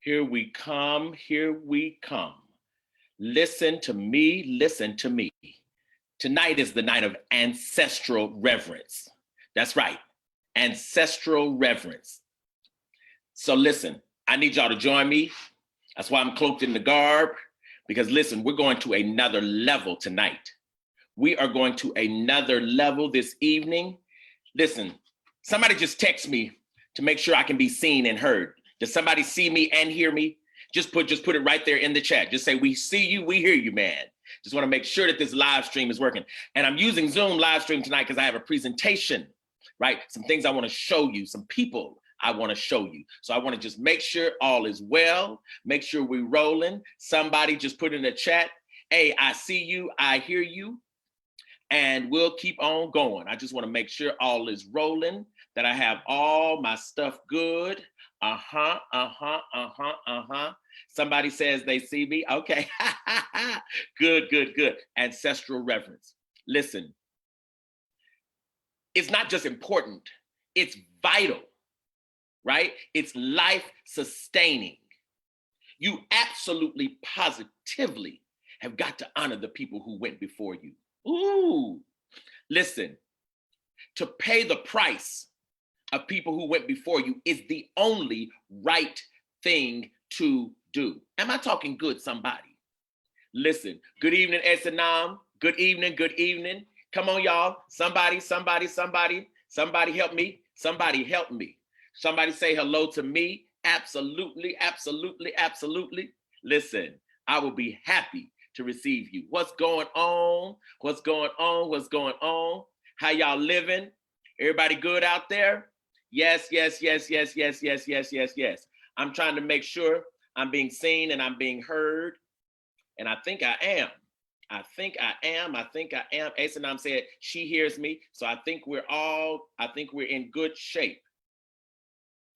Here we come. Here we come. Listen to me. Listen to me. Tonight is the night of ancestral reverence. That's right. Ancestral reverence. So listen, I need y'all to join me. That's why I'm cloaked in the garb. Because listen, we're going to another level tonight. We are going to another level this evening. Listen, somebody just text me to make sure I can be seen and heard. Does somebody see me and hear me? Just put it right there in the chat. Just say, we see you, we hear you, man. Just want to make sure that this live stream is working. And I'm using Zoom live stream tonight because I have a presentation, right? Some things I want to show you, some people I want to show you. So I want to just make sure all is well, make sure we're rolling. Somebody just put in the chat, hey, I see you, I hear you, and we'll keep on going. I just want to make sure all is rolling, that I have all my stuff good. Somebody says they see me. Okay. Good. Ancestral reverence. Listen, it's not just important, it's vital, right? It's life sustaining. You absolutely positively have got to honor the people who went before you. Ooh, listen, to pay the price of people who went before you is the only right thing to do. Am I talking good, somebody? Listen, good evening, Esanam. Good evening. Come on, y'all. Somebody help me. Somebody help me. Somebody say hello to me. Absolutely. Listen, I will be happy to receive you. What's going on? How y'all living? Everybody good out there? Yes. I'm trying to make sure I'm being seen and I'm being heard. And I think I am. Asanam said she hears me. So I think we're in good shape.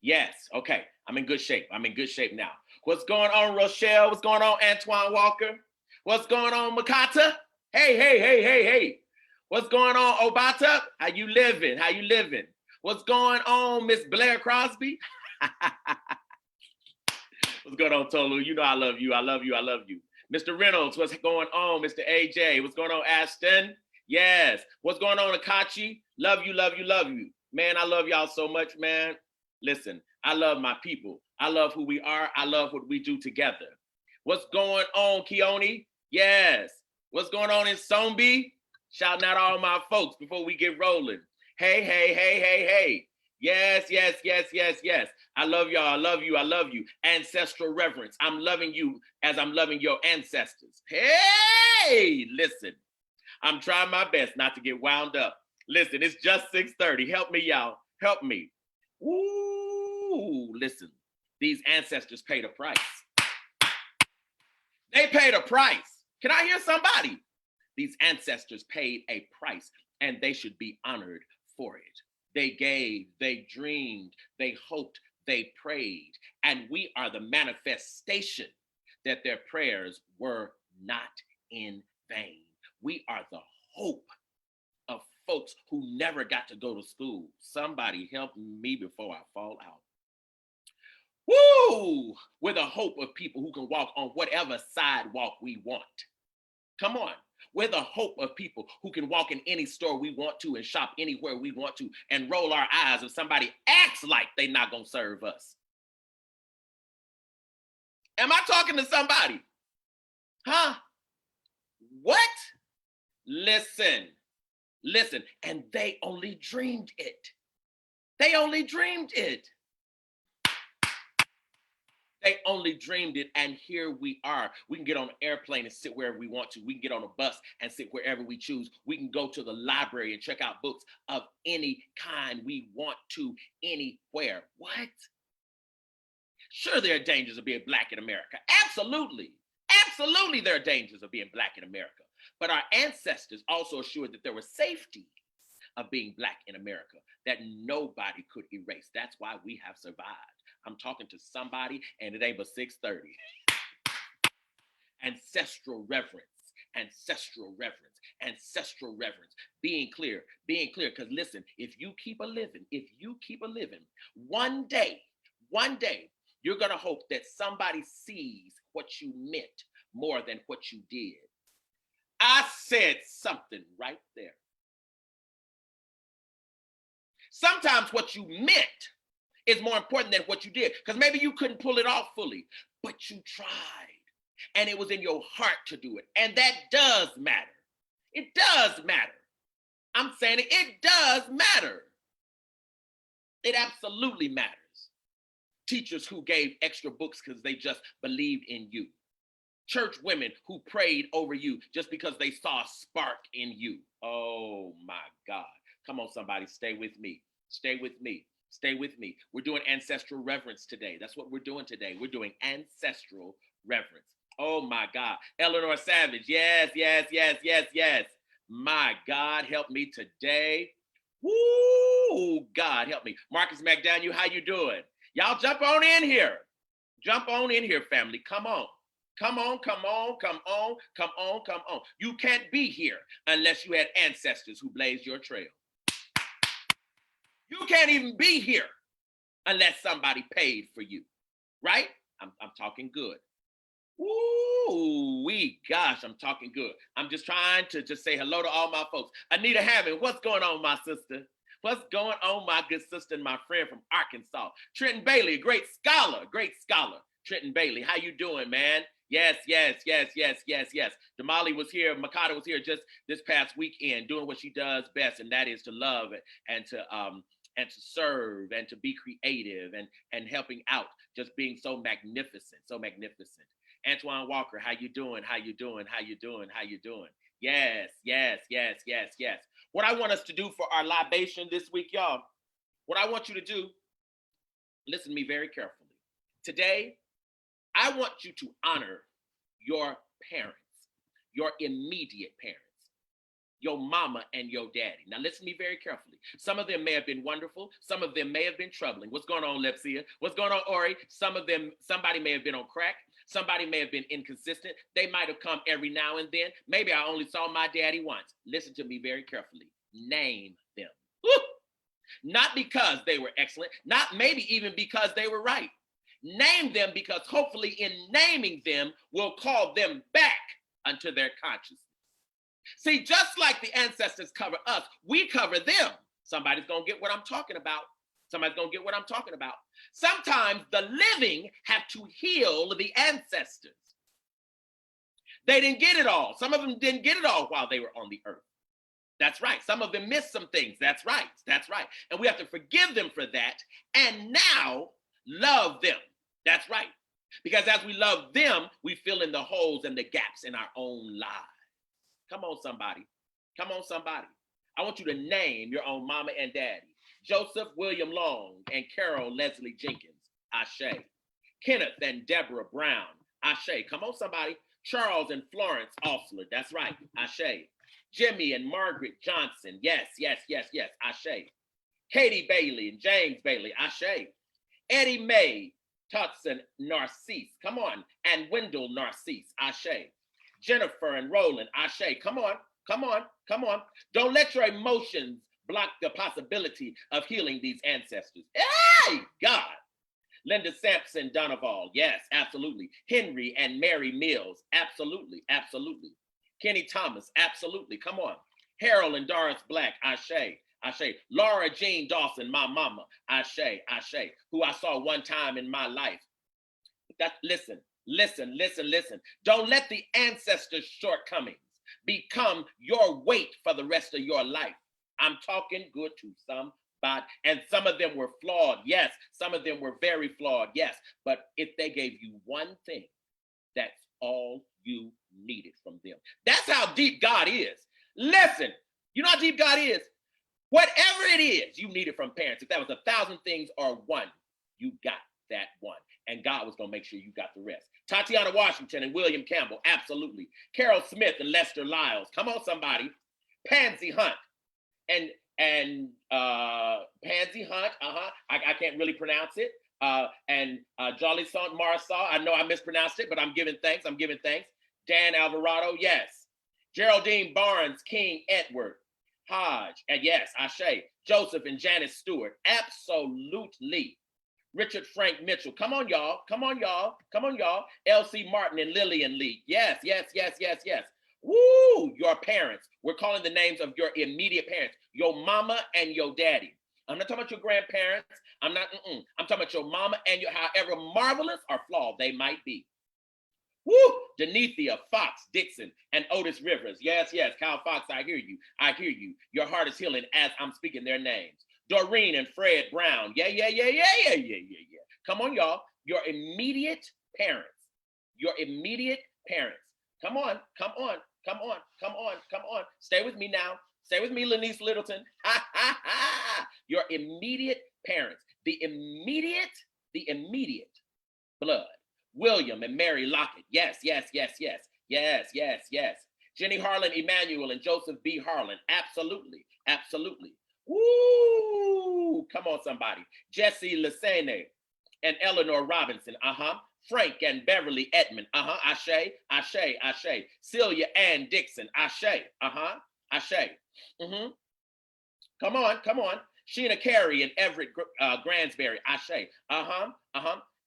Yes. Okay. I'm in good shape now. What's going on, Rochelle? What's going on, Antoine Walker? What's going on, Makata? Hey. What's going on, Obata? How you living? What's going on, Miss Blair Crosby? What's going on, Tolu? You know I love you. Mr. Reynolds, what's going on? Mr. AJ, what's going on, Ashton? Yes. What's going on, Akachi? Love you. Man, I love y'all so much, man. Listen, I love my people. I love who we are. I love what we do together. What's going on, Keone? Yes. What's going on in Sombi? Shouting out all my folks before we get rolling. Hey. Yes. I love y'all. I love you. Ancestral reverence. I'm loving you as I'm loving your ancestors. Hey, listen. I'm trying my best not to get wound up. Listen, it's just 6:30. Help me, y'all. Help me. Ooh, listen. These ancestors paid a price. They paid a price. Can I hear somebody? These ancestors paid a price, and they should be honored for it. They gave, they dreamed, they hoped, they prayed, and we are the manifestation that their prayers were not in vain. We are the hope of folks who never got to go to school. Somebody help me before I fall out. Woo! We're the hope of people who can walk on whatever sidewalk we want. Come on. We're the hope of people who can walk in any store we want to and shop anywhere we want to and roll our eyes if somebody acts like they're not going to serve us. Am I talking to somebody? Huh? What? Listen. And they only dreamed it. They only dreamed it, and here we are. We can get on an airplane and sit wherever we want to. We can get on a bus and sit wherever we choose. We can go to the library and check out books of any kind we want to, anywhere. What? Sure, there are dangers of being Black in America. Absolutely there are dangers of being Black in America. But our ancestors also assured that there was safety of being Black in America that nobody could erase. That's why we have survived. I'm talking to somebody, and it ain't but 6:30. Ancestral reverence. Being clear. Because listen, if you keep a living, one day, You're going to hope that somebody sees what you meant more than what you did. I said something right there. Sometimes what you meant is more important than what you did, because maybe you couldn't pull it off fully, but you tried, and it was in your heart to do it. And that does matter. It does matter. I'm saying it does matter. It absolutely matters. Teachers who gave extra books because they just believed in you. Church women who prayed over you just because they saw a spark in you. Oh my God. Come on, somebody, stay with me. Stay with me. Stay with me. We're doing ancestral reverence today. That's what we're doing today. We're doing ancestral reverence. Oh my God. Eleanor Savage. Yes, yes, yes, yes, yes. My God, help me today. Woo, God, help me. Marcus McDaniel, how you doing? Y'all jump on in here. Jump on in here, family. Come on. Come on, come on, come on, come on, come on. You can't be here unless you had ancestors who blazed your trail. You can't even be here unless somebody paid for you, right? I'm talking good. Ooh, gosh, I'm talking good. I'm just trying to just say hello to all my folks. Anita Hammond, what's going on, my sister? What's going on, my good sister and my friend from Arkansas? Trenton Bailey, great scholar. Trenton Bailey, how you doing, man? Yes, yes, yes, yes, yes, yes. Damali was here, Makata was here just this past weekend doing what she does best, and that is to love and to serve and to be creative and helping out, just being so magnificent, so magnificent. Antoine Walker, how you doing? How you doing? How you doing? How you doing? Yes, yes, yes, yes, yes. What I want us to do for our libation this week, y'all, what I want you to do, listen to me very carefully. Today, I want you to honor your parents, your immediate parents, your mama and your daddy. Now listen to me very carefully. Some of them may have been wonderful. Some of them may have been troubling. What's going on, Lepsia? What's going on, Ori? Somebody may have been on crack. Somebody may have been inconsistent. They might have come every now and then. Maybe I only saw my daddy once. Listen to me very carefully. Name them. Woo! Not because they were excellent, not maybe even because they were right. Name them because hopefully in naming them, we'll call them back unto their consciousness. See, just like the ancestors cover us, we cover them. Somebody's going to get what I'm talking about. Somebody's going to get what I'm talking about. Sometimes the living have to heal the ancestors. They didn't get it all. Some of them didn't get it all while they were on the earth. That's right. Some of them missed some things. That's right. That's right. And we have to forgive them for that and now love them. That's right. Because as we love them, we fill in the holes and the gaps in our own lives. Come on, somebody. Come on, somebody. I want you to name your own mama and daddy. Joseph William Long and Carol Leslie Jenkins, Ashe. Kenneth and Deborah Brown, Ashe. Come on, somebody. Charles and Florence Osler, that's right, Ashe. Jimmy and Margaret Johnson, yes, yes, yes, yes, Ashe. Katie Bailey and James Bailey, Ashe. Eddie Mae, Tutson Narcisse, come on, and Wendell Narcisse, Ashe. Jennifer and Roland, Ashe, come on, come on, come on. Don't let your emotions block the possibility of healing these ancestors. Hey, God. Linda Sampson Donoval, yes, absolutely. Henry and Mary Mills, absolutely, absolutely. Kenny Thomas, absolutely, come on. Harold and Doris Black, Ashe, Ashe. Laura Jean Dawson, my mama, Ashe, Ashe, who I saw one time in my life. Listen. Don't let the ancestors' shortcomings become your weight for the rest of your life. I'm talking good to somebody. And some of them were flawed, yes. Some of them were very flawed, yes. But if they gave you one thing, that's all you needed from them. That's how deep God is. Listen, you know how deep God is? Whatever it is you needed from parents, if that was 1,000 things or one, you got that one. And God was going to make sure you got the rest. Tatiana Washington and William Campbell, absolutely. Carol Smith and Lester Lyles, come on, somebody. Pansy Hunt and Pansy Hunt, I can't really pronounce it. And Jolly Son Marsal, I know I mispronounced it, but I'm giving thanks. Dan Alvarado, yes. Geraldine Barnes, King Edward, Hodge, and yes, Ashe. Joseph and Janice Stewart, absolutely. Richard Frank Mitchell. Come on, y'all. Come on, y'all. Come on, y'all. L.C. Martin and Lillian Lee. Yes, yes, yes, yes, yes. Woo! Your parents. We're calling the names of your immediate parents, your mama and your daddy. I'm not talking about your grandparents. I'm talking about your mama and your, however marvelous or flawed they might be. Woo! Denethia, Fox, Dixon, and Otis Rivers. Yes, yes. Kyle Fox, I hear you. I hear you. Your heart is healing as I'm speaking their names. Doreen and Fred Brown. Yeah, yeah, yeah, yeah, yeah, yeah, yeah, yeah. Come on, y'all. Your immediate parents. Your immediate parents. Come on, come on, come on, come on, come on. Stay with me now. Stay with me, Lanice Littleton. Ha, ha, ha. Your immediate parents. The immediate blood. William and Mary Lockett. Yes, yes, yes, yes, yes, yes, yes. Jenny Harlan Emanuel and Joseph B. Harlan. Absolutely, absolutely. Woo! Come on, somebody. Jesse Lasene and Eleanor Robinson. Frank and Beverly Edmond. Ashe, Ashe, Ashe. Celia Ann Dixon. Ashe. Ashe. Come on, come on. Sheena Carey and Everett Gransberry. Ashe.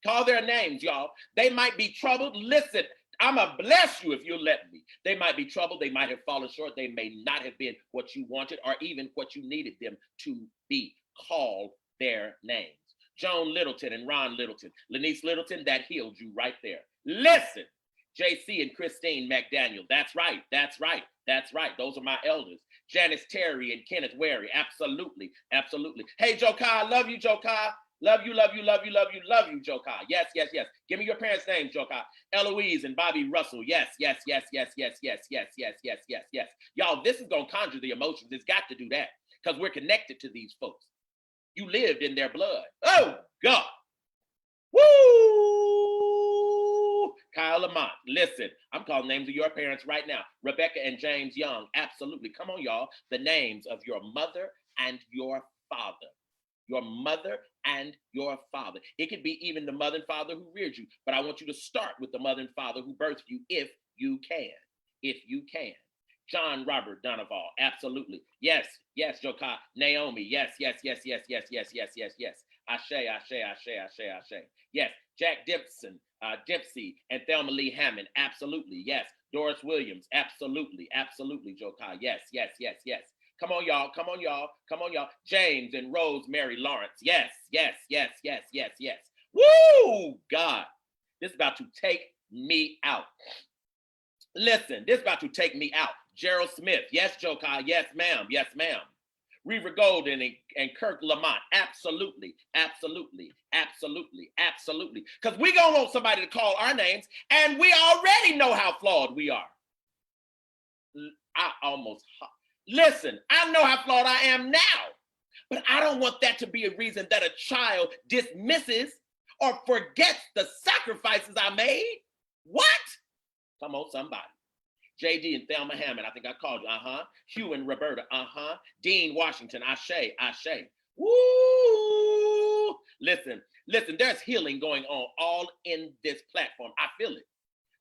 Call their names, y'all. They might be troubled. Listen, I'm going to bless you if you'll let me. They might be troubled. They might have fallen short. They may not have been what you wanted or even what you needed them to be. Call their names. Joan Littleton and Ron Littleton. Lanice Littleton, that healed you right there. Listen, JC and Christine McDaniel. That's right. That's right. That's right. Those are my elders. Janice Terry and Kenneth Wary. Absolutely. Absolutely. Hey, Joe Kai. Love you, Joe Kai. Love you, love you, love you, love you, love you, Joe Kai. Yes, yes, yes. Give me your parents' names, Joe Kai. Eloise and Bobby Russell. Yes, yes, yes, yes, yes, yes, yes, yes, yes, yes, yes. Y'all, this is going to conjure the emotions. It's got to do that because we're connected to these folks. You lived in their blood. Oh, God. Woo! Kyle Lamont. Listen, I'm calling names of your parents right now. Rebecca and James Young. Absolutely. Come on, y'all. The names of your mother and your father. Your mother and your father. It could be even the mother and father who reared you, but I want you to start with the mother and father who birthed you if you can. If you can. John Robert Donoval. Absolutely. Yes, yes, Jokai. Naomi. Yes, yes, yes, yes, yes, yes, yes, yes, yes. Ashe, Ashe, Ashe, Ashe, Ashe. Yes. Jack Dempsey, and Thelma Lee Hammond. Absolutely. Yes. Doris Williams. Absolutely. Absolutely, Jokai. Yes, yes, yes, yes. Come on, y'all. Come on, y'all. Come on, y'all. James and Rosemary Lawrence. Yes, yes, yes, yes, yes, yes. Woo, God. This is about to take me out. Listen, this is about to take me out. Gerald Smith. Yes, Jokai. Yes, ma'am. Yes, ma'am. Reaver Golden and Kirk Lamont. Absolutely, absolutely, absolutely, absolutely. Because we going to want somebody to call our names, and we already know how flawed we are. Listen, I know how flawed I am now, but I don't want that to be a reason that a child dismisses or forgets the sacrifices I made. What? Come on, somebody. JD and Thelma Hammond, I think I called you. Hugh and Roberta. Dean Washington. Ashe, Ashe. Woo! Listen, there's healing going on all in this platform. I feel it.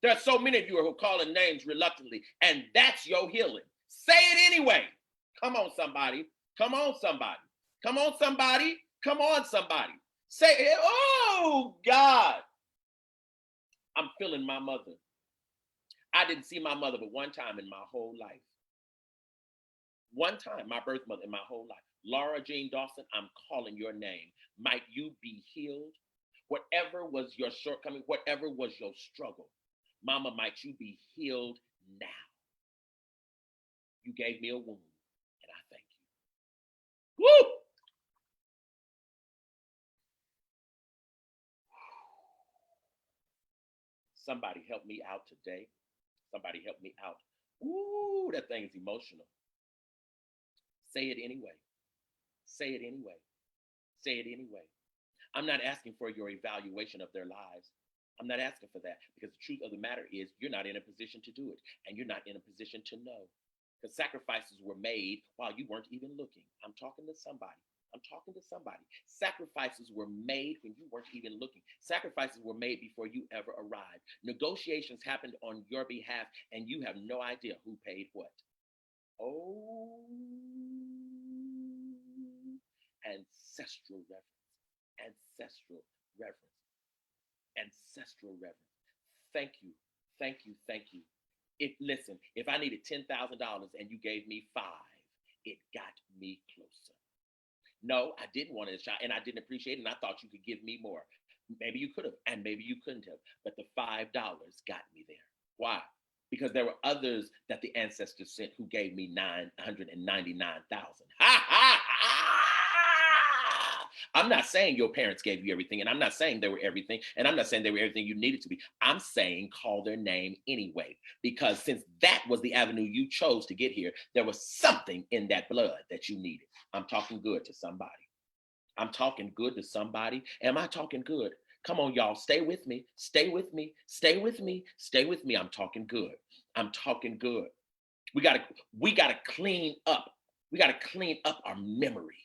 There's so many of you who are calling names reluctantly, and that's your healing. Say it anyway. Come on, somebody. Come on, somebody. Come on, somebody. Come on, somebody. Say it. Oh, God. I'm feeling my mother. I didn't see my mother but one time in my whole life. One time, my birth mother in my whole life. Laura Jean Dawson, I'm calling your name. Might you be healed? Whatever was your shortcoming, whatever was your struggle, Mama, might you be healed now. You gave me a wound, and I thank you. Woo! Somebody help me out today. Somebody help me out. Ooh, that thing is emotional. Say it anyway. Say it anyway. Say it anyway. I'm not asking for your evaluation of their lives. I'm not asking for that because the truth of the matter is you're not in a position to do it and you're not in a position to know because sacrifices were made while you weren't even looking. I'm talking to somebody. I'm talking to somebody. Sacrifices were made when you weren't even looking. Sacrifices were made before you ever arrived. Negotiations happened on your behalf and you have no idea who paid what. Oh, ancestral reverence. Ancestral reverence. Ancestral reverence. Thank you. Thank you. Thank you. If I needed $10,000 and you gave me five, it got me closer. No, I didn't want to shot and I didn't appreciate it. And I thought you could give me more. Maybe you could have, and maybe you couldn't have. But the $5 got me there. Why? Because there were others that the ancestors sent who gave me 999,000. Ha ha ha! I'm not saying your parents gave you everything, and I'm not saying they were everything, and I'm not saying they were everything you needed to be. I'm saying call their name anyway, because since that was the avenue you chose to get here, there was something in that blood that you needed. I'm talking good to somebody. I'm talking good to somebody. Am I talking good? Come on, y'all. Stay with me. Stay with me. Stay with me. Stay with me. I'm talking good. I'm talking good. We gotta clean up. We gotta clean up our memory.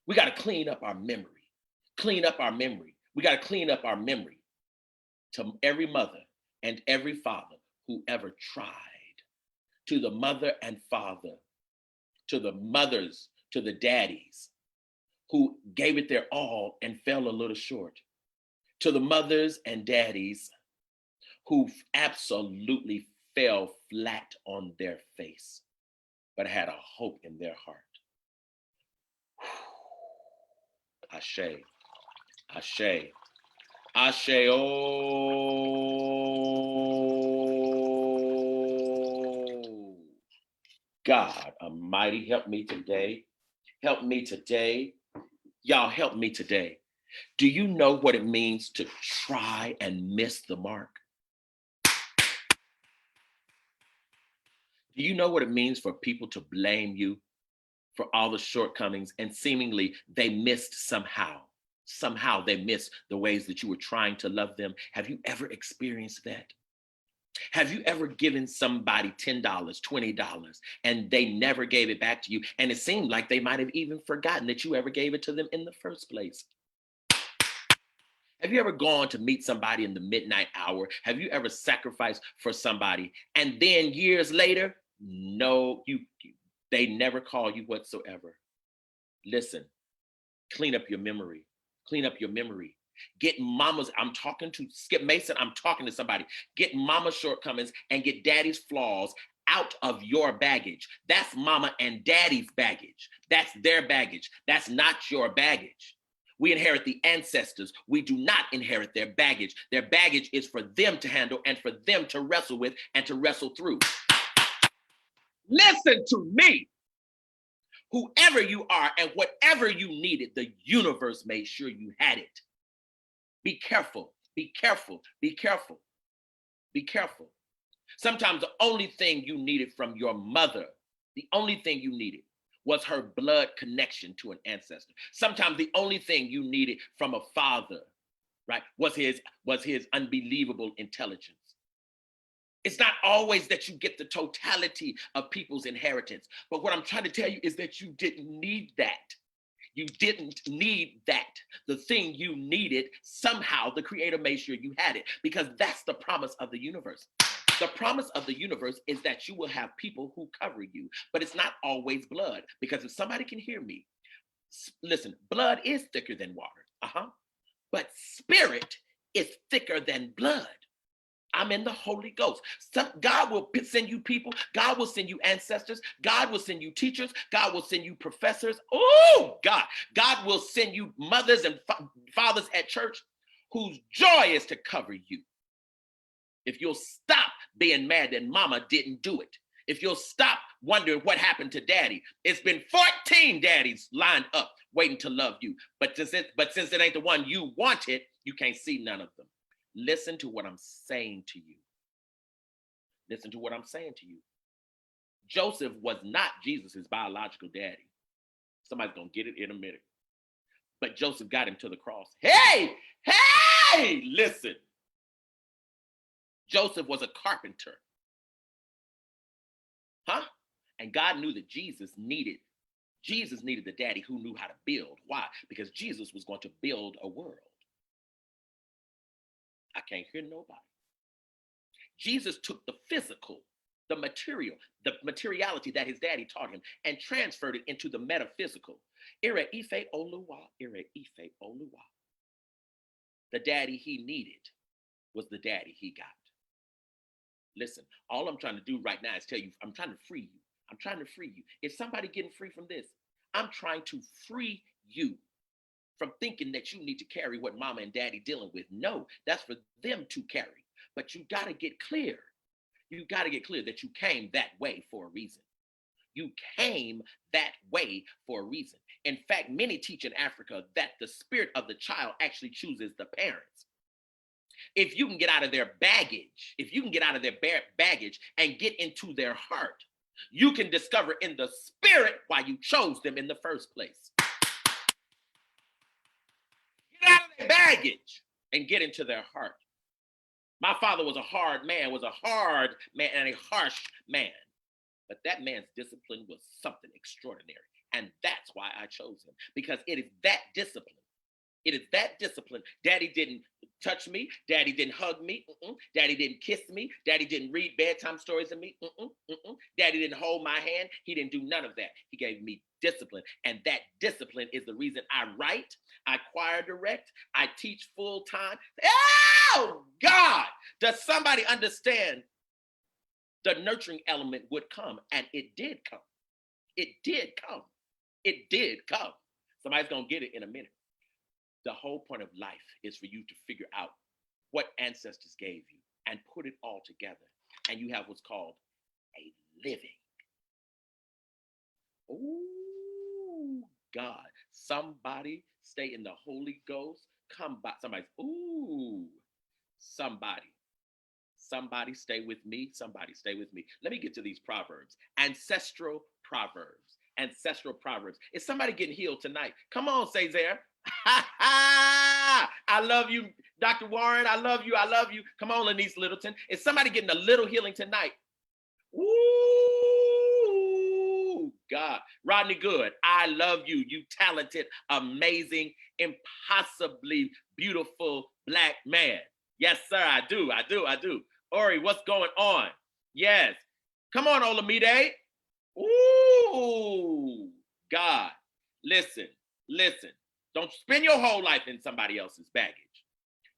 We gotta clean up our memory. Clean up our memory. We gotta clean up our memory to every mother and every father who ever tried. To the mother and father, to the mothers, to the daddies who gave it their all and fell a little short. To the mothers and daddies who absolutely fell flat on their face, but had a hope in their heart. Ashe, Ashe, Ashe, oh. God Almighty, help me today. Help me today. Y'all help me today. Do you know what it means to try and miss the mark? Do you know what it means for people to blame you for all the shortcomings and seemingly they missed somehow? Somehow they missed the ways that you were trying to love them. Have you ever experienced that? Have you ever given somebody $10, $20, and they never gave it back to you? And it seemed like they might have even forgotten that you ever gave it to them in the first place. Have you ever gone to meet somebody in the midnight hour? Have you ever sacrificed for somebody and then years later, no, they never call you whatsoever? Listen, clean up your memory. Clean up your memory. Get mama's, I'm talking to Skip Mason, I'm talking to somebody. Get mama's shortcomings and get daddy's flaws out of your baggage. That's mama and daddy's baggage. That's their baggage. That's not your baggage. We inherit the ancestors. We do not inherit their baggage. Their baggage is for them to handle and for them to wrestle with and to wrestle through. Listen to me. Whoever you are and whatever you needed, the universe made sure you had it. Be careful, be careful, be careful, be careful. Sometimes the only thing you needed from your mother, the only thing you needed was her blood connection to an ancestor. Sometimes the only thing you needed from a father, right, was his unbelievable intelligence. It's not always that you get the totality of people's inheritance. But what I'm trying to tell you is that you didn't need that. You didn't need that. The thing you needed, somehow the Creator made sure you had it, because that's the promise of the universe. The promise of the universe is that you will have people who cover you, but it's not always blood. Because if somebody can hear me, listen, blood is thicker than water, but spirit is thicker than blood. I'm in the Holy Ghost. God will send you people. God will send you ancestors. God will send you teachers. God will send you professors. Oh, God. God will send you mothers and fathers at church whose joy is to cover you. If you'll stop being mad that mama didn't do it. If you'll stop wondering what happened to daddy. It's been 14 daddies lined up waiting to love you. But since it ain't the one you wanted, you can't see none of them. Listen to what I'm saying to you. Listen to what I'm saying to you. Joseph was not Jesus's biological daddy. Somebody's going to get it in a minute. But Joseph got him to the cross. Hey, listen. Joseph was a carpenter. And God knew that Jesus needed the daddy who knew how to build. Why? Because Jesus was going to build a world. I can't hear nobody. Jesus took the physical the materiality that his daddy taught him, and transferred it into the metaphysical. Ire ife oluwa, ire ife oluwa. The daddy he needed was the daddy he got. Listen, all I'm trying to do right now is tell you, I'm trying to free you. I'm trying to free you. Is somebody getting free from this? I'm trying to free you from thinking that you need to carry what mama and daddy dealing with. No, that's for them to carry. But you got to get clear. You got to get clear that you came that way for a reason. You came that way for a reason. In fact, many teach in Africa that the spirit of the child actually chooses the parents. If you can get out of their baggage, and get into their heart, you can discover in the spirit why you chose them in the first place. Get out of their baggage and get into their heart. My father was a hard man and a harsh man. But that man's discipline was something extraordinary. And that's why I chose him, because it is that discipline. It is that discipline. Daddy didn't touch me. Daddy didn't hug me. Daddy didn't kiss me. Daddy didn't read bedtime stories to me. Daddy didn't hold my hand. He didn't do none of that. He gave me discipline. And that discipline is the reason I write, I choir direct, I teach full time. Oh, God! Does somebody understand? The nurturing element would come, and it did come. It did come. It did come. Somebody's going to get it in a minute. The whole point of life is for you to figure out what ancestors gave you and put it all together. And you have what's called a living. Oh, God. Somebody stay in the Holy Ghost. Come by. Somebody's, Somebody stay with me. Somebody stay with me. Let me get to these Proverbs. Ancestral Proverbs. Ancestral Proverbs. Is somebody getting healed tonight? Come on, Cesar. I love you, Dr. Warren. I love you. I love you. Come on, Lenise Littleton. Is somebody getting a little healing tonight? Ooh, God. Rodney Good, I love you. You talented, amazing, impossibly beautiful Black man. Yes, sir, I do. Ori, what's going on? Yes. Come on, Olamide. Ooh, God. Listen. Don't spend your whole life in somebody else's baggage.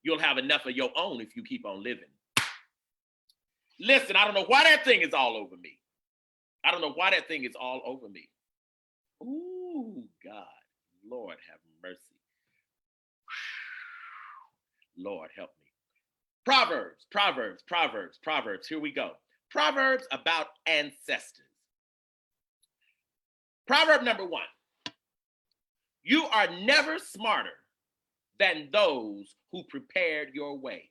You'll have enough of your own if you keep on living. Listen, I don't know why that thing is all over me. Ooh, God. Lord have mercy. Lord help me. Proverbs. Here we go. Proverbs about ancestors. Proverb number 1. You are never smarter than those who prepared your way.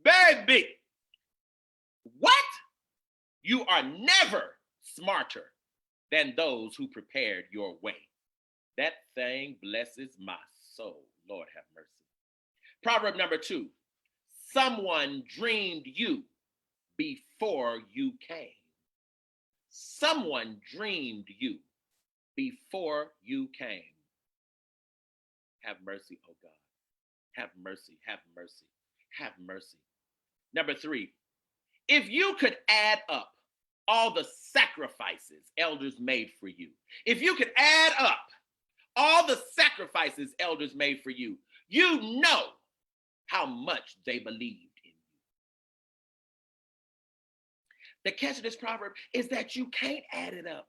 Baby, what? You are never smarter than those who prepared your way. That thing blesses my soul. Lord have mercy. Proverb number 2. Someone dreamed you before you came. Someone dreamed you before you came. Have mercy, oh God. Have mercy. Number 3, if you could add up all the sacrifices elders made for you, you know how much they believed in you. The catch of this proverb is that you can't add it up.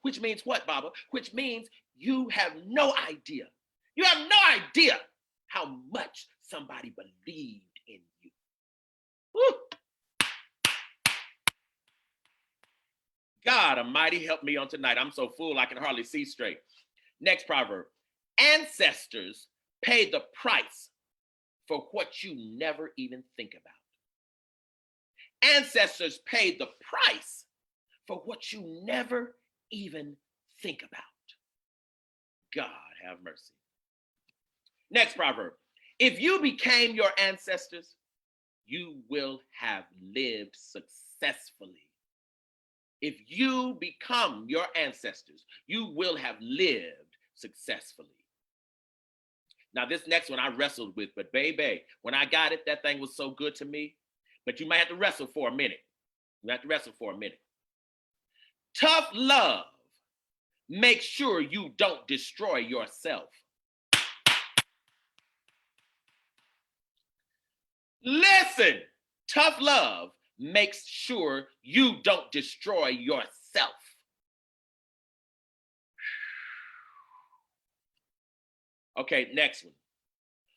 Which means what, Baba? Which means you have no idea. How much somebody believed in you. Woo. God Almighty, help me on tonight. I'm so full I can hardly see straight. Next proverb. Ancestors pay the price for what you never even think about. Ancestors paid the price for what you never even think about. God have mercy. Next proverb. If you became your ancestors, you will have lived successfully. If you become your ancestors, you will have lived successfully. Now, this next one I wrestled with, but baby, when I got it, that thing was so good to me. but you might have to wrestle for a minute. You have to wrestle for a minute. Tough love makes sure you don't destroy yourself. Listen, tough love makes sure you don't destroy yourself. Okay, next one.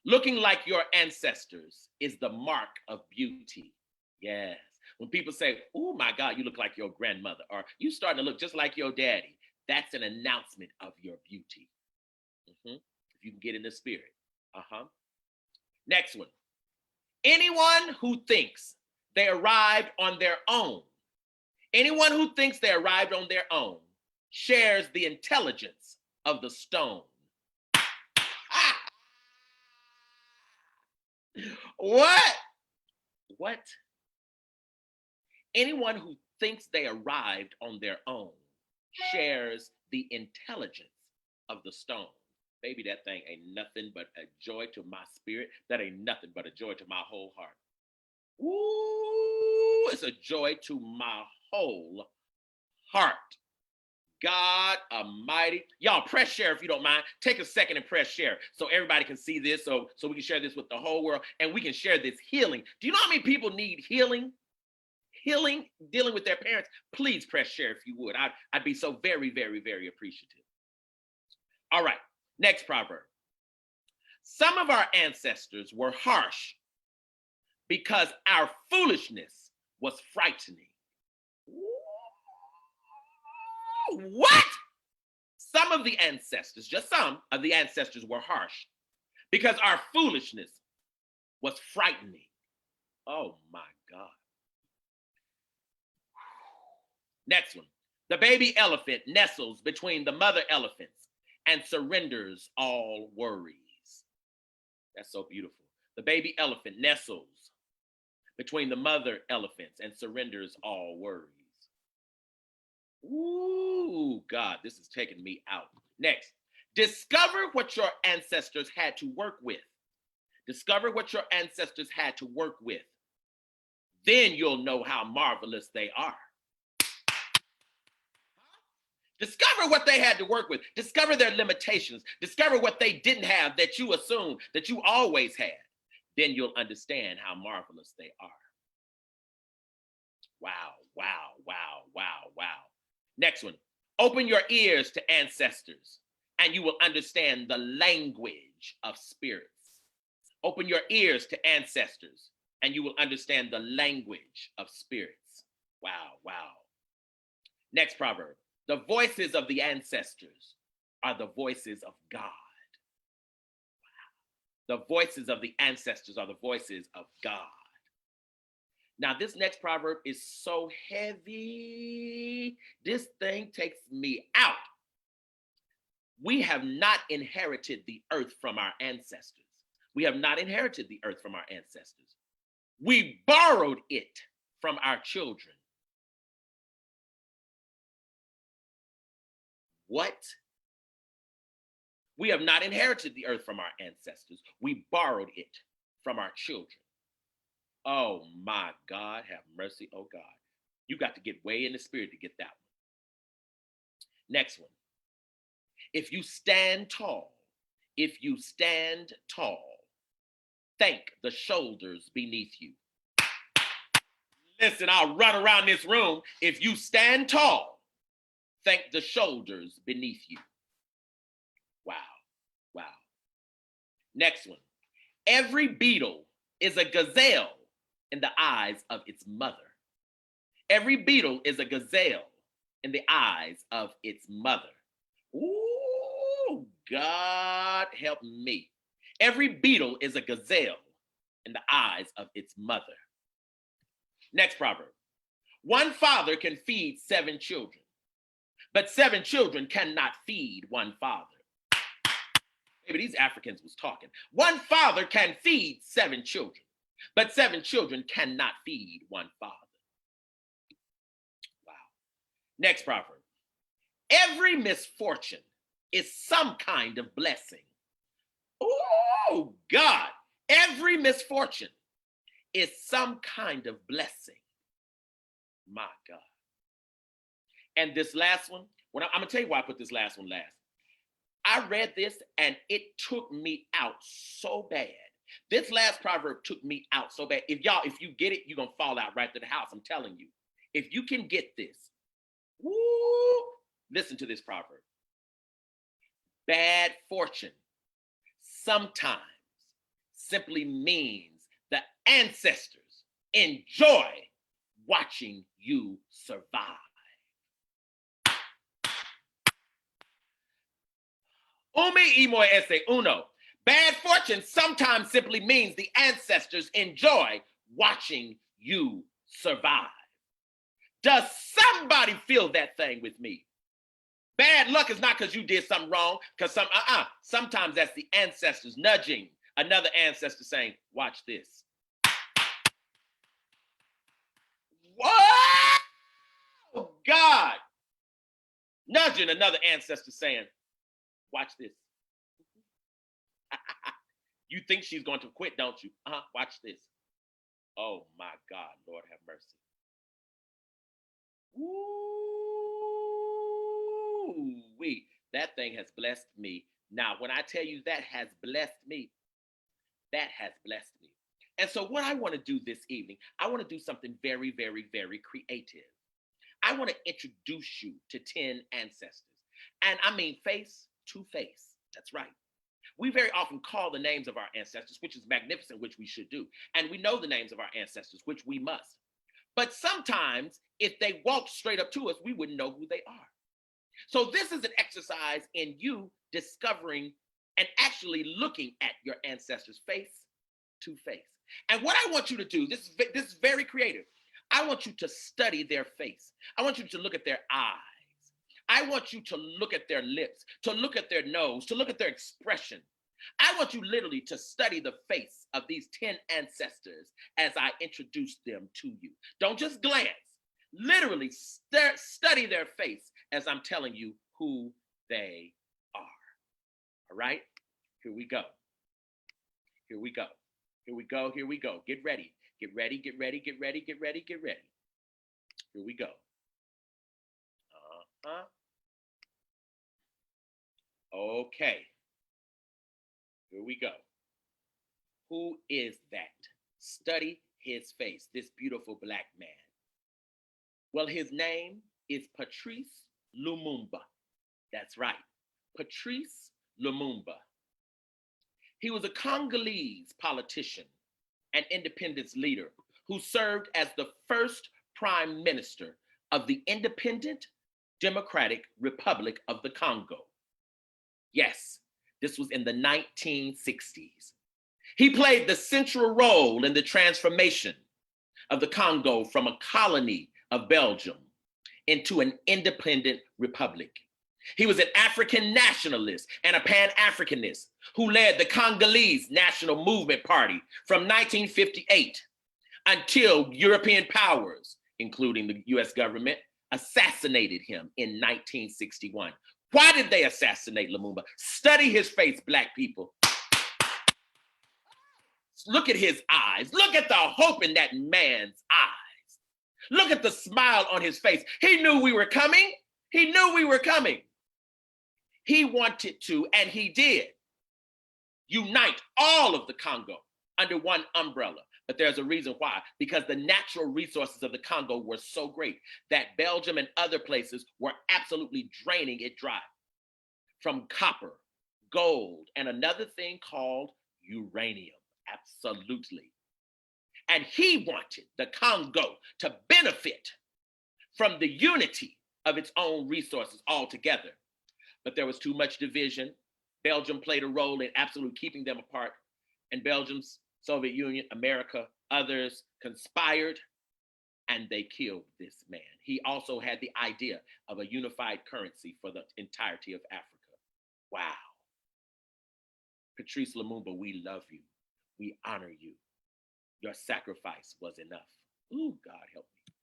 Looking like your ancestors is the mark of beauty. Yes. When people say, oh my God, you look like your grandmother, or you starting to look just like your daddy, that's an announcement of your beauty. If you can get in the spirit. Next one. Anyone who thinks they arrived on their own, shares the intelligence of the stone. What? Anyone who thinks they arrived on their own shares the intelligence of the stone. Baby, that thing ain't nothing but a joy to my spirit. That ain't nothing but a joy to my whole heart. Ooh, it's a joy to my whole heart. God Almighty. Y'all press share if you don't mind. Take a second and press share so everybody can see this, so we can share this with the whole world, and we can share this healing. Do you know how many people need healing? Healing, dealing with their parents? Please press share if you would. I'd be so very, very, very appreciative. All right, next proverb. Some of our ancestors were harsh because our foolishness was frightening. What? Some of the ancestors, just some of the ancestors were harsh because our foolishness was frightening. Oh my God. Next one. The baby elephant nestles between the mother elephants and surrenders all worries. That's so beautiful. The baby elephant nestles between the mother elephants and surrenders all worries. Ooh, God, this is taking me out. Next, discover what your ancestors had to work with. Discover what your ancestors had to work with. Then you'll know how marvelous they are. Discover what they had to work with. Discover their limitations. Discover what they didn't have that you assume that you always had. Then you'll understand how marvelous they are. Wow, wow, wow, wow, wow. Next one. Open your ears to ancestors and you will understand the language of spirits. Open your ears to ancestors and you will understand the language of spirits. Wow, wow. Next proverb. The voices of the ancestors are the voices of God. Wow. The voices of the ancestors are the voices of God. Now, this next proverb is so heavy. This thing takes me out. We have not inherited the earth from our ancestors. We have not inherited the earth from our ancestors. We borrowed it from our children. What? We have not inherited the earth from our ancestors. We borrowed it from our children. Oh my God, have mercy, oh God. You got to get way in the spirit to get that one. Next one. If you stand tall, thank the shoulders beneath you. Listen, I'll run around this room. If you stand tall, thank the shoulders beneath you. Wow, wow. Next one. Every beetle is a gazelle in the eyes of its mother. Every beetle is a gazelle in the eyes of its mother. Ooh, God help me. Every beetle is a gazelle in the eyes of its mother. Next proverb. One father can feed 7 children, but 7 children cannot feed one father. Maybe these Africans was talking. One father can feed 7 children, but 7 children cannot feed one father. Wow. Next proverb. Every misfortune is some kind of blessing. Oh, God. Every misfortune is some kind of blessing. My God. And this last one, I'm going to tell you why I put this last one last. I read this and it took me out so bad. This last proverb took me out so bad. If you get it, you're going to fall out right to the house. I'm telling you. If you can get this, woo, listen to this proverb. Bad fortune sometimes simply means the ancestors enjoy watching you survive. Umi y moi ese uno. Bad fortune sometimes simply means the ancestors enjoy watching you survive. Does somebody feel that thing with me? Bad luck is not because you did something wrong, because sometimes that's the ancestors nudging another ancestor saying, watch this. What? Oh, God. Nudging another ancestor saying, watch this. You think she's going to quit, don't you? Watch this. Oh, my God. Lord have mercy. Ooh-wee. That thing has blessed me. Now, when I tell you that has blessed me, that has blessed me. And so what I want to do this evening, I want to do something very, very, very creative. I want to introduce you to 10 ancestors. And I mean face to face. That's right. We very often call the names of our ancestors, which is magnificent, which we should do. And we know the names of our ancestors, which we must. But sometimes if they walked straight up to us, we wouldn't know who they are. So this is an exercise in you discovering and actually looking at your ancestors face to face. And what I want you to do, this is very creative. I want you to study their face. I want you to look at their eyes. I want you to look at their lips, to look at their nose, to look at their expression. I want you literally to study the face of these 10 ancestors as I introduce them to you. Don't just glance. Literally study their face as I'm telling you who they are. All right? Here we go. Here we go. Here we go. Here we go. Get ready. Get ready. Get ready. Get ready. Get ready. Get ready. Here we go. Okay. Here we go. Who is that? Study his face, this beautiful black man. Well, his name is Patrice Lumumba. That's right. Patrice Lumumba. He was a Congolese politician and independence leader who served as the first prime minister of the independent Democratic Republic of the Congo. Yes, this was in the 1960s. He played the central role in the transformation of the Congo from a colony of Belgium into an independent republic. He was an African nationalist and a Pan-Africanist who led the Congolese National Movement Party from 1958 until European powers, including the US government, assassinated him in 1961. Why did they assassinate Lumumba? Study his face, Black people. Look at his eyes. Look at the hope in that man's eyes. Look at the smile on his face. He knew we were coming. He knew we were coming. He wanted to, and he did, unite all of the Congo under one umbrella. But there's a reason why, because the natural resources of the Congo were so great that Belgium and other places were absolutely draining it dry from copper, gold, and another thing called uranium. Absolutely. And he wanted the Congo to benefit from the unity of its own resources altogether. But there was too much division. Belgium played a role in absolutely keeping them apart. And Belgium's Soviet Union, America, others conspired, and they killed this man. He also had the idea of a unified currency for the entirety of Africa. Wow. Patrice Lumumba, we love you. We honor you. Your sacrifice was enough. Ooh, God help me.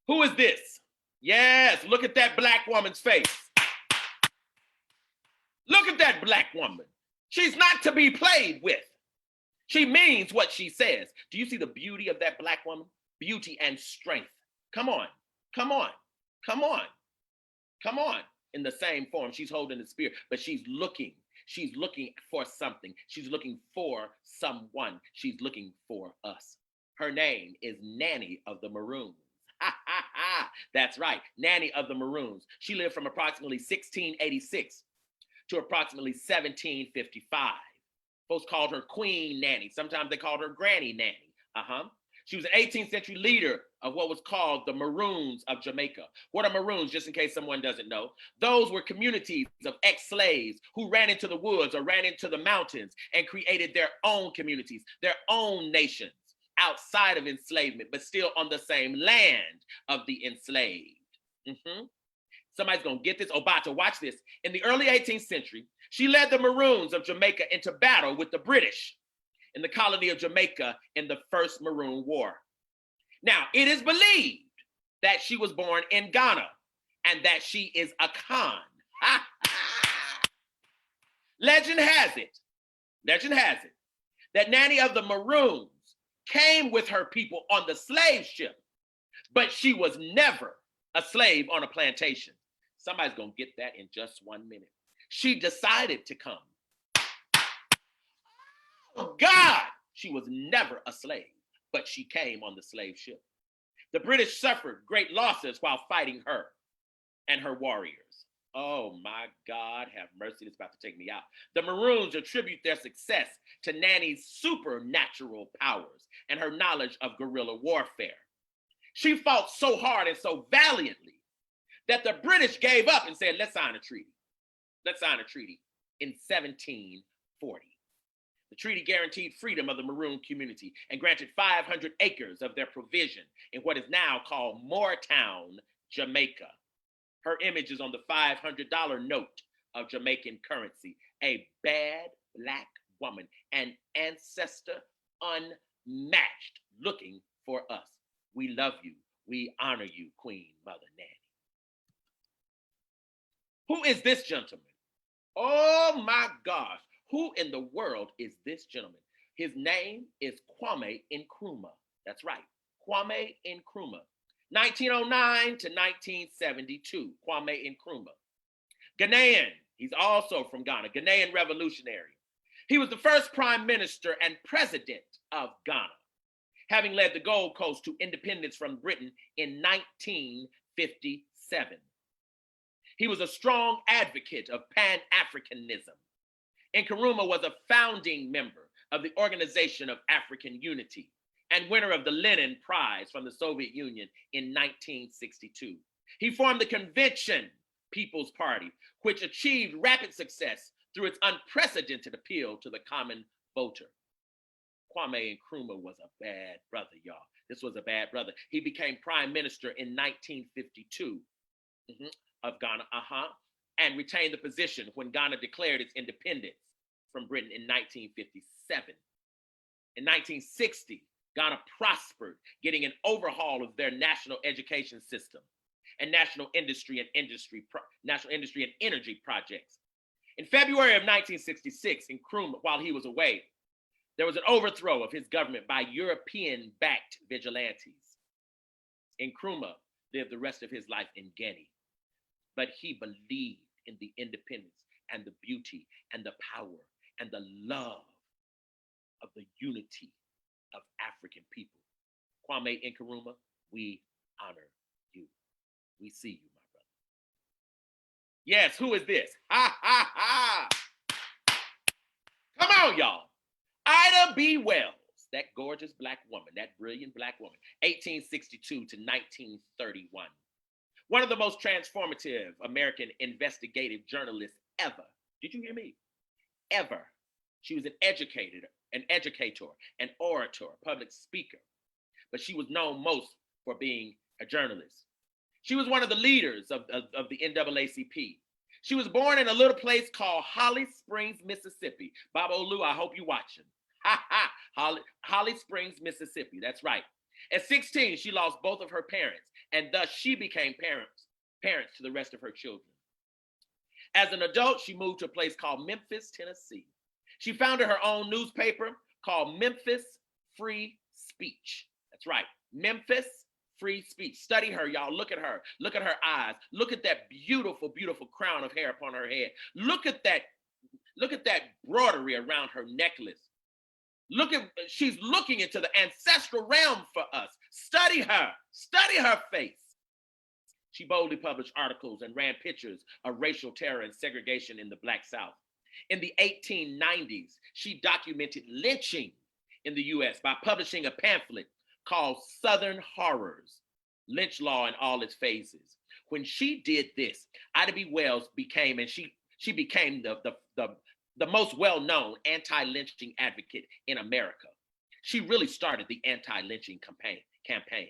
Who is this? Yes, look at that Black woman's face. Look at that Black woman. She's not to be played with. She means what she says. Do you see the beauty of that Black woman? Beauty and strength. Come on, come on, come on, come on. In the same form, she's holding the spear, but she's looking. She's looking for something. She's looking for someone. She's looking for us. Her name is Nanny of the Maroons. That's right, Nanny of the Maroons. She lived from approximately 1686 to approximately 1755. Folks called her Queen Nanny. Sometimes they called her Granny Nanny. She was an 18th century leader of what was called the Maroons of Jamaica. What are Maroons, just in case someone doesn't know? Those were communities of ex-slaves who ran into the woods or ran into the mountains and created their own communities, their own nations outside of enslavement, but still on the same land of the enslaved. Somebody's going to get this. Obata, watch this. In the early 18th century, she led the Maroons of Jamaica into battle with the British in the colony of Jamaica in the First Maroon War. Now, it is believed that she was born in Ghana and that she is a Khan. Legend has it that Nanny of the Maroons came with her people on the slave ship, but she was never a slave on a plantation. Somebody's going to get that in just 1 minute. She decided to come. Oh, God! She was never a slave, but she came on the slave ship. The British suffered great losses while fighting her and her warriors. Oh, my God, have mercy. It's about to take me out. The Maroons attribute their success to Nanny's supernatural powers and her knowledge of guerrilla warfare. She fought so hard and so valiantly that the British gave up and said, let's sign a treaty. Let's sign a treaty in 1740. The treaty guaranteed freedom of the Maroon community and granted 500 acres of their provision in what is now called Moortown, Jamaica. Her image is on the $500 note of Jamaican currency. A bad Black woman, an ancestor unmatched, looking for us. We love you. We honor you, Queen Mother Nanny. Who is this gentleman? Oh my gosh. Who in the world is this gentleman? His name is Kwame Nkrumah. That's right, Kwame Nkrumah. 1909 to 1972, Kwame Nkrumah. Ghanaian, he's also from Ghana, Ghanaian revolutionary. He was the first prime minister and president of Ghana, having led the Gold Coast to independence from Britain in 1957. He was a strong advocate of Pan-Africanism. Nkrumah was a founding member of the Organization of African Unity and winner of the Lenin Prize from the Soviet Union in 1962. He formed the Convention People's Party, which achieved rapid success through its unprecedented appeal to the common voter. Kwame Nkrumah was a bad brother, y'all. This was a bad brother. He became prime minister in 1952 of Ghana, and retained the position when Ghana declared its independence from Britain in 1957. In 1960, Ghana prospered, getting an overhaul of their national education system and national industry and energy projects. In February of 1966, Nkrumah, while he was away, there was an overthrow of his government by European-backed vigilantes. Nkrumah lived the rest of his life in Guinea, but he believed in the independence and the beauty and the power and the love of the unity of African people. Kwame Nkrumah, we honor you. We see you, my brother. Yes, who is this? Ha, ha, ha. Come on, y'all. Ida B. Wells, that gorgeous Black woman, that brilliant Black woman, 1862 to 1931. One of the most transformative American investigative journalists ever. Did you hear me? Ever. She was an educator, an orator, public speaker, but she was known most for being a journalist. She was one of the leaders of the NAACP. She was born in a little place called Holly Springs, Mississippi. Baba Olu, I hope you're watching. Holly Springs, Mississippi. That's right. At 16, she lost both of her parents, and thus she became parents to the rest of her children. As an adult, she moved to a place called Memphis, Tennessee. She founded her own newspaper, called Memphis Free Speech. That's right, Memphis Free Speech. Study her, y'all. Look at her. Look at her eyes. Look at that beautiful, beautiful crown of hair upon her head. Look at that broidery around her necklace. She's looking into the ancestral realm for us. Study her face. She boldly published articles and ran pictures of racial terror and segregation in the Black South. In the 1890s, she documented lynching in the US by publishing a pamphlet called Southern Horrors, Lynch Law in All Its Phases. When she did this, Ida B. Wells became, and she became the most well-known anti-lynching advocate in America. She really started the anti-lynching campaign.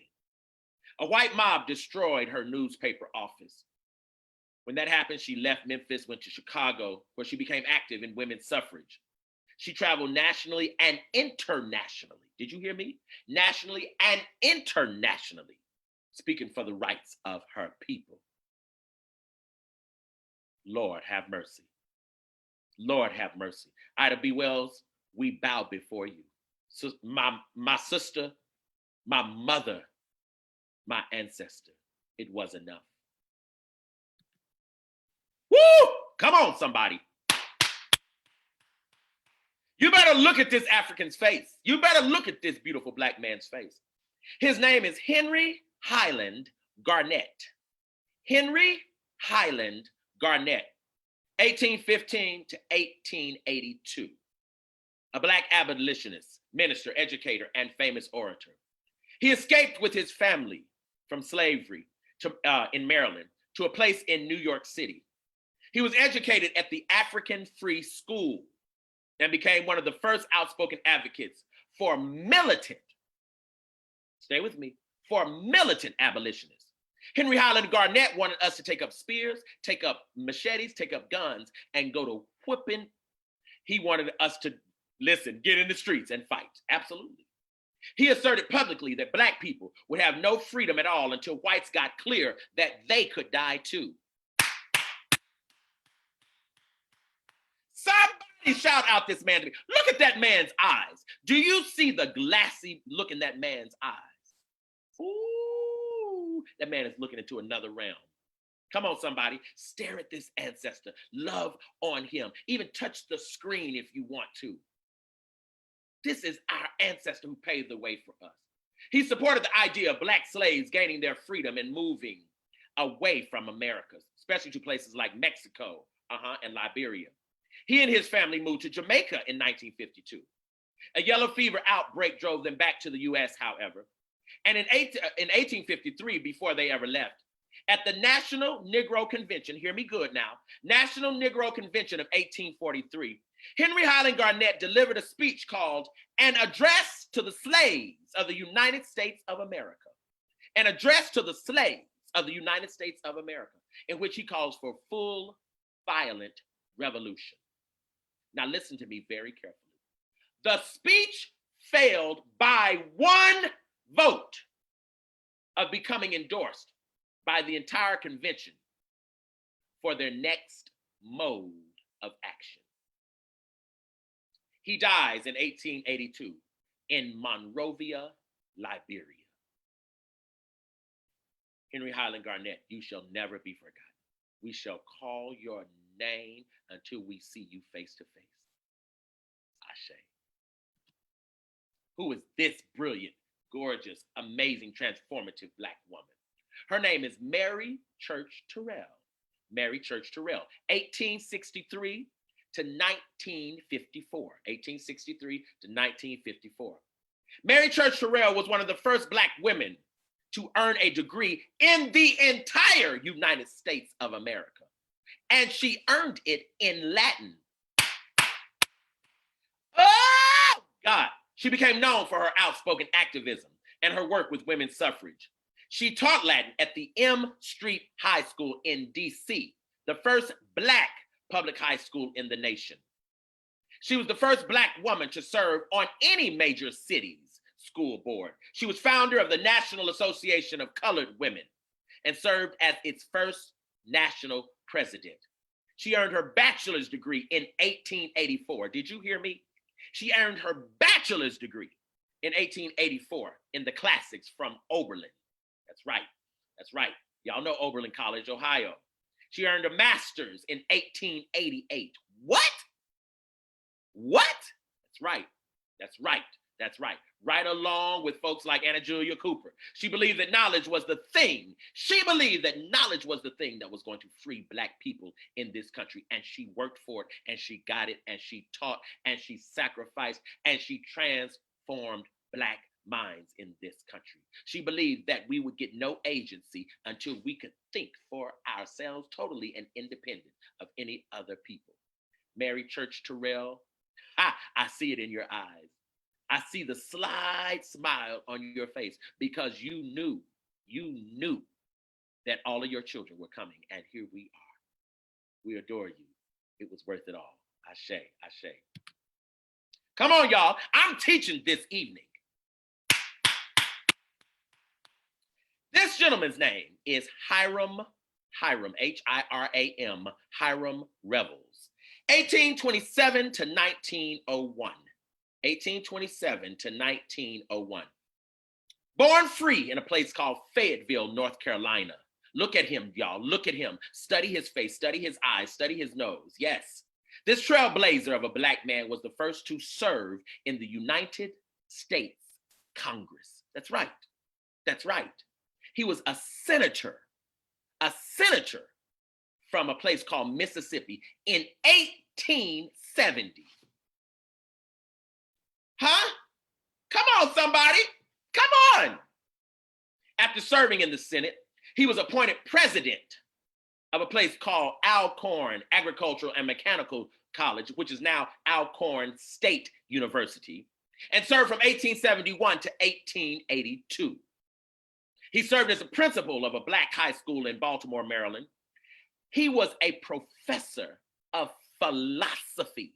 A white mob destroyed her newspaper office. When that happened, she left Memphis, went to Chicago, where she became active in women's suffrage. She traveled nationally and internationally. Did you hear me? Nationally and internationally, speaking for the rights of her people. Lord, have mercy. Lord, have mercy. Ida B. Wells, we bow before you. So my sister, my mother, my ancestor, it was enough. Woo! Come on, somebody. You better look at this African's face. You better look at this beautiful Black man's face. His name is Henry Highland Garnett. Henry Highland Garnett, 1815 to 1882. A Black abolitionist, minister, educator, and famous orator. He escaped with his family from slavery in Maryland to a place in New York City. He was educated at the African Free School and became one of the first outspoken advocates for militant, stay with me, for militant abolitionists. Henry Highland Garnett wanted us to take up spears, take up machetes, take up guns, and go to whipping. He wanted us to, listen, get in the streets and fight. Absolutely. He asserted publicly that Black people would have no freedom at all until whites got clear that they could die too. Somebody shout out this man to me. Look at that man's eyes. Do you see the glassy look in that man's eyes? Ooh, that man is looking into another realm. Come on, somebody. Stare at this ancestor. Love on him. Even touch the screen if you want to. This is our ancestor who paved the way for us. He supported the idea of Black slaves gaining their freedom and moving away from America, especially to places like Mexico and Liberia. He and his family moved to Jamaica in 1952. A yellow fever outbreak drove them back to the US, however. And in 1853, before they ever left, at the National Negro Convention, hear me good now, National Negro Convention of 1843, Henry Highland Garnett delivered a speech called An Address to the Slaves of the United States of America. An Address to the Slaves of the United States of America, in which he calls for full, violent revolution. Now listen to me very carefully. The speech failed by one vote of becoming endorsed by the entire convention for their next mode of action. He dies in 1882 in Monrovia, Liberia. Henry Highland Garnett, you shall never be forgotten. We shall call your name until we see you face to face. Ashe. Who is this brilliant, gorgeous, amazing, transformative Black woman? Her name is Mary Church Terrell. Mary Church Terrell, 1863 to 1954. 1863 to 1954. Mary Church Terrell was one of the first Black women to earn a degree in the entire United States of America. And she earned it in Latin. Oh, God. She became known for her outspoken activism and her work with women's suffrage. She taught Latin at the M Street High School in DC, the first Black public high school in the nation. She was the first Black woman to serve on any major city's school board. She was founder of the National Association of Colored Women and served as its first national president. She earned her bachelor's degree in 1884. Did you hear me? She earned her bachelor's degree in 1884 in the classics from Oberlin. That's right. That's right. Y'all know Oberlin College, Ohio. She earned a master's in 1888. What? What? That's right. That's right. That's right. Right along with folks like Anna Julia Cooper. She believed that knowledge was the thing. She believed that knowledge was the thing that was going to free Black people in this country. And she worked for it, and she got it, and she taught, and she sacrificed, and she transformed Black minds in this country. She believed that we would get no agency until we could think for ourselves, totally and independent of any other people. Mary Church Terrell, I see it in your eyes. I see the slight smile on your face because you knew that all of your children were coming, and here we are. We adore you. It was worth it all. Ashe, ashe. Come on, y'all. I'm teaching this evening. This gentleman's name is Hiram, Hiram, Hiram Revels, 1827 to 1901. 1827 to 1901. Born free in a place called Fayetteville, North Carolina. Look at him, y'all. Look at him. Study his face, study his eyes, study his nose. Yes. This trailblazer of a Black man was the first to serve in the United States Congress. That's right. That's right. He was a senator from a place called Mississippi in 1870. Huh? Come on, somebody. Come on. After serving in the Senate, he was appointed president of a place called Alcorn Agricultural and Mechanical College, which is now Alcorn State University, and served from 1871 to 1882. He served as a principal of a Black high school in Baltimore, Maryland. He was a professor of philosophy.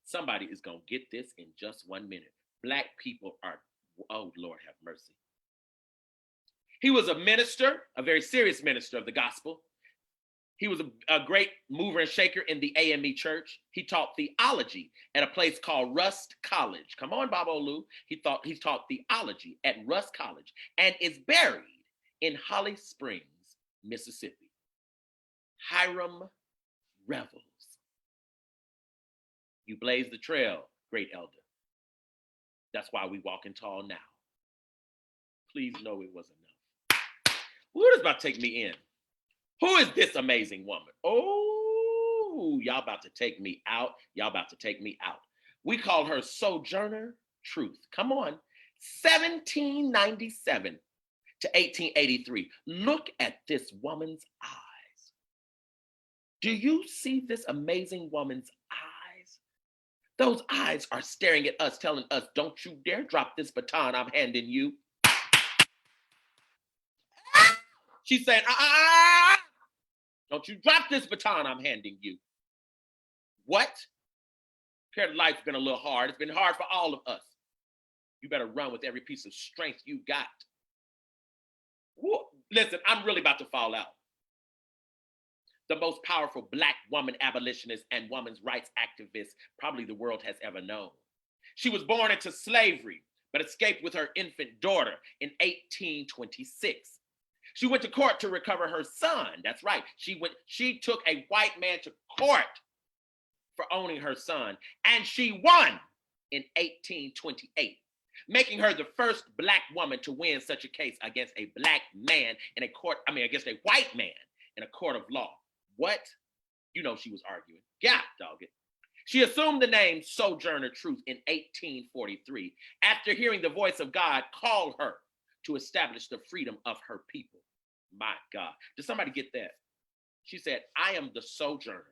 Somebody is going to get this in just 1 minute. Black people are, oh, Lord have mercy. He was a minister, a very serious minister of the gospel. He was a great mover and shaker in the AME church. He taught theology at a place called Rust College. Come on, Bob Olu. He taught theology at Rust College and is buried in Holly Springs, Mississippi. Hiram Revels. You blaze the trail, great elder. That's why we walking tall now. Please know it was enough. Who is about to take me in? Who is this amazing woman? Oh, y'all about to take me out. Y'all about to take me out. We call her Sojourner Truth. Come on. 1797 to 1883. Look at this woman's eyes. Do you see this amazing woman's eyes? Those eyes are staring at us, telling us, don't you dare drop this baton I'm handing you. She's saying, don't you drop this baton I'm handing you. What? Life's been a little hard. It's been hard for all of us. You better run with every piece of strength you got. Woo. Listen, I'm really about to fall out. The most powerful Black woman abolitionist and women's rights activist probably the world has ever known. She was born into slavery, but escaped with her infant daughter in 1826. She went to court to recover her son. That's right. She took a white man to court for owning her son, and she won in 1828, making her the first Black woman to win such a case against a Black man in a court, against a white man in a court of law. What? You know she was arguing. Yeah, dog it. She assumed the name Sojourner Truth in 1843 after hearing the voice of God call her to establish the freedom of her people. My God. Did somebody get that? She said, I am the sojourner,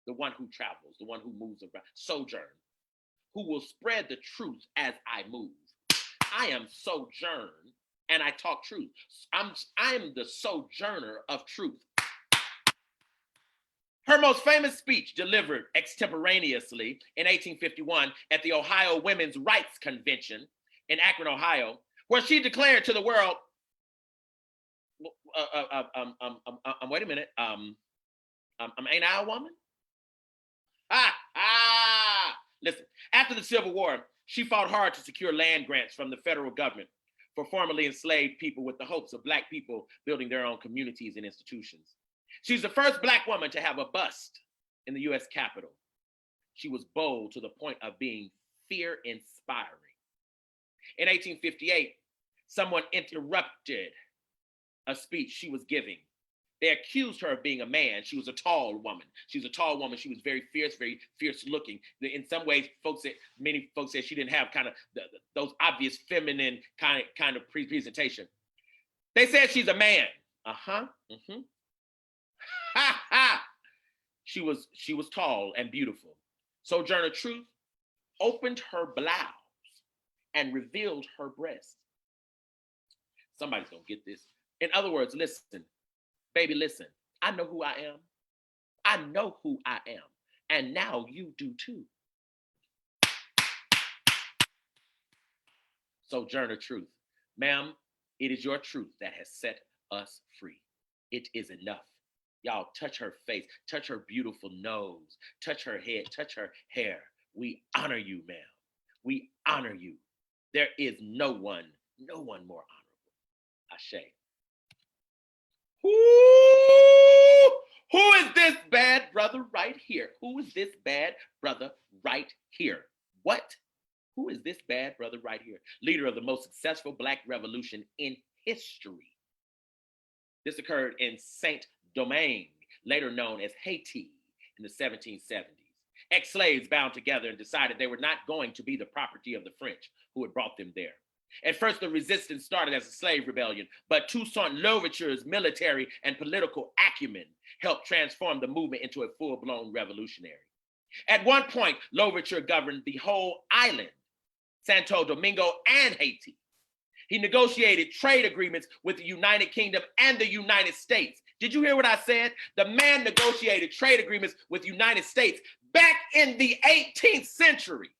the one who travels, the one who moves around, sojourn, who will spread the truth as I move. I am sojourn and I talk truth. I'm the sojourner of truth. Her most famous speech, delivered extemporaneously in 1851 at the Ohio Women's Rights Convention in Akron, Ohio, where she declared to the world, wait a minute, ain't I a woman? Listen, after the Civil War, she fought hard to secure land grants from the federal government for formerly enslaved people with the hopes of Black people building their own communities and institutions. She's the first Black woman to have a bust in the U.S. Capitol. She was bold to the point of being fear-inspiring. In 1858, someone interrupted a speech she was giving. They accused her of being a man. She was a tall woman. She was a tall woman. She was very fierce looking. In some ways, many folks said she didn't have kind of those obvious feminine kind of presentation. They said she's a man. Ha ha. She was tall and beautiful. Sojourner Truth opened her blouse and revealed her breast. Somebody's gonna get this. In other words, listen, baby, listen. I know who I am. I know who I am. And now you do too. Sojourner Truth. Ma'am, it is your truth that has set us free. It is enough. Y'all touch her face, touch her beautiful nose, touch her head, touch her hair. We honor you, ma'am. We honor you. There is no one more honorable. Ashe. Who is this bad brother right here? Who is this bad brother right here? What? Who is this bad brother right here? Leader of the most successful Black revolution in history. This occurred in Saint-Domingue, later known as Haiti, in the 1770s. Ex-slaves bound together and decided they were not going to be the property of the French who had brought them there. At first, the resistance started as a slave rebellion, but Toussaint Louverture's military and political acumen helped transform the movement into a full-blown revolutionary. At one point, Louverture governed the whole island, Santo Domingo and Haiti. He negotiated trade agreements with the United Kingdom and the United States. Did you hear what I said? The man negotiated trade agreements with the United States back in the 18th century.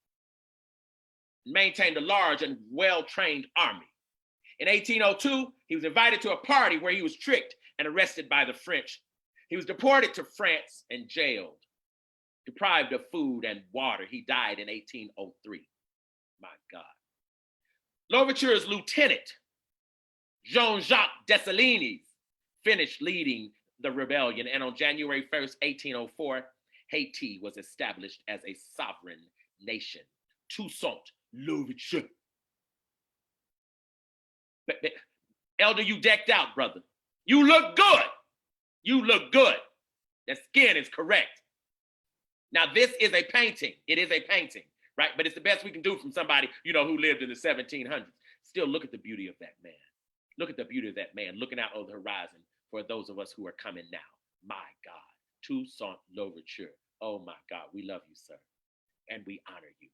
Maintained a large and well-trained army. In 1802, he was invited to a party where he was tricked and arrested by the French. He was deported to France and jailed. Deprived of food and water, he died in 1803. My God. Louverture's lieutenant, Jean-Jacques Dessalines, finished leading the rebellion, and on January 1st, 1804, Haiti was established as a sovereign nation. Toussaint Louverture. Elder, you decked out, brother. You look good. You look good. That skin is correct. Now, this is a painting. It is a painting, right? But it's the best we can do from somebody, who lived in the 1700s. Still, look at the beauty of that man. Look at the beauty of that man looking out over the horizon for those of us who are coming now. My God. Toussaint Louverture. Oh, my God. We love you, sir. And we honor you.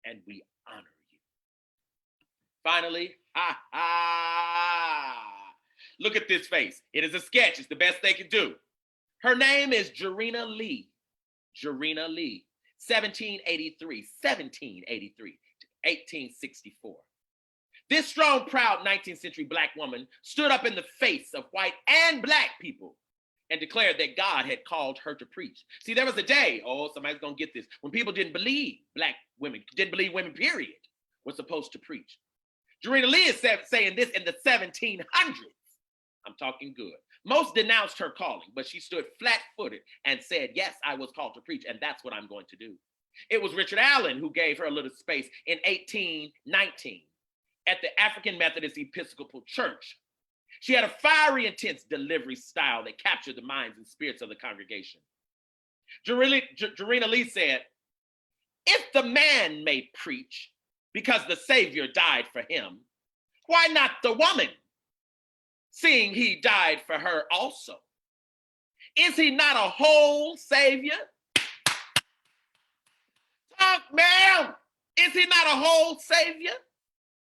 And we honor you. Finally, look at this face. It is a sketch. It's the best they can do. Her name is Jarena Lee. Jarena Lee, 1783 to 1864. This strong, proud 19th century Black woman stood up in the face of white and Black people and declared that God had called her to preach. See, there was a day, somebody's gonna get this, when people didn't believe Black women, period, were supposed to preach. Jarena Lee is saying this in the 1700s. I'm talking good. Most denounced her calling, but she stood flat-footed and said, yes, I was called to preach, and that's what I'm going to do. It was Richard Allen who gave her a little space in 1819 at the African Methodist Episcopal Church. She had a fiery, intense delivery style that captured the minds and spirits of the congregation. Jarena Lee said, if the man may preach because the Savior died for him, why not the woman, seeing he died for her also? Is he not a whole Savior? Talk, ma'am. Is he not a whole Savior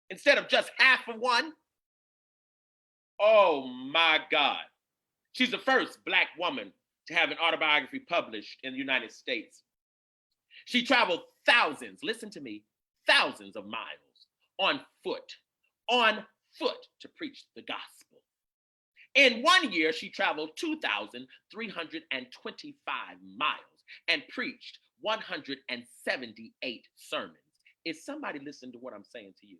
instead of just half of one? Oh my God. She's the first Black woman to have an autobiography published in the United States. She traveled thousands, listen to me, thousands of miles on foot to preach the gospel. In 1 year, she traveled 2,325 miles and preached 178 sermons. Is somebody listening to what I'm saying to you?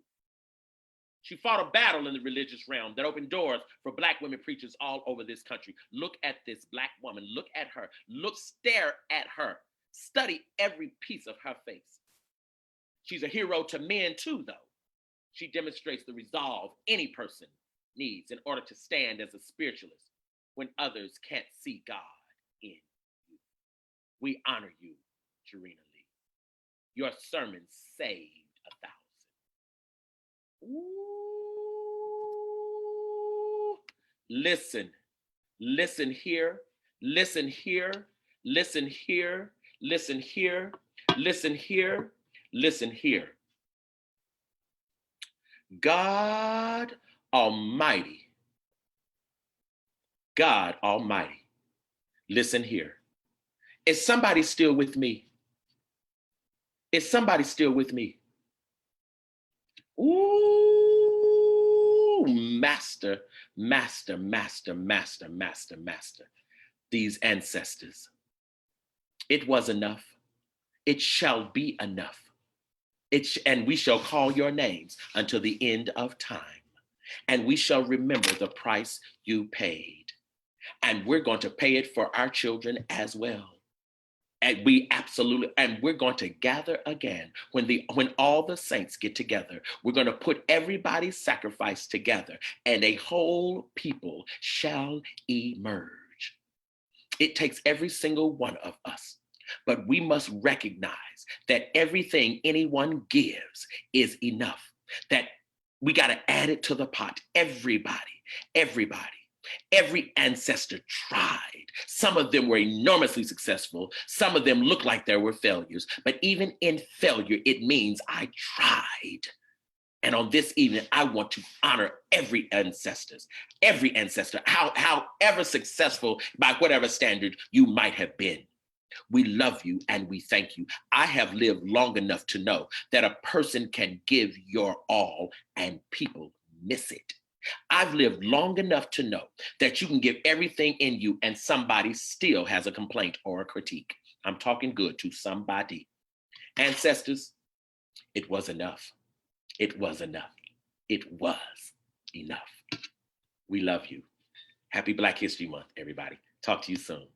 She fought a battle in the religious realm that opened doors for Black women preachers all over this country. Look at this Black woman. Look at her. Stare at her. Study every piece of her face. She's a hero to men too, though. She demonstrates the resolve any person needs in order to stand as a spiritualist when others can't see God in you. We honor you, Jarena Lee. Your sermon saved 1,000. Ooh. Listen here, listen here, listen here, listen here, listen here, listen here. God Almighty, listen here. Is somebody still with me? Is somebody still with me? Ooh, master. These ancestors. It was enough. It shall be enough. And we shall call your names until the end of time. And we shall remember the price you paid. And we're going to pay it for our children as well. And we're going to gather again when all the saints get together. We're going to put everybody's sacrifice together, and a whole people shall emerge. It takes every single one of us, but we must recognize that everything anyone gives is enough, that we got to add it to the pot. Everybody. Every ancestor tried. Some of them were enormously successful. Some of them looked like there were failures. But even in failure, it means I tried. And on this evening, I want to honor every ancestor, however successful by whatever standard you might have been. We love you and we thank you. I have lived long enough to know that a person can give your all and people miss it. I've lived long enough to know that you can give everything in you and somebody still has a complaint or a critique. I'm talking good to somebody. Ancestors, it was enough. It was enough. It was enough. We love you. Happy Black History Month, everybody. Talk to you soon.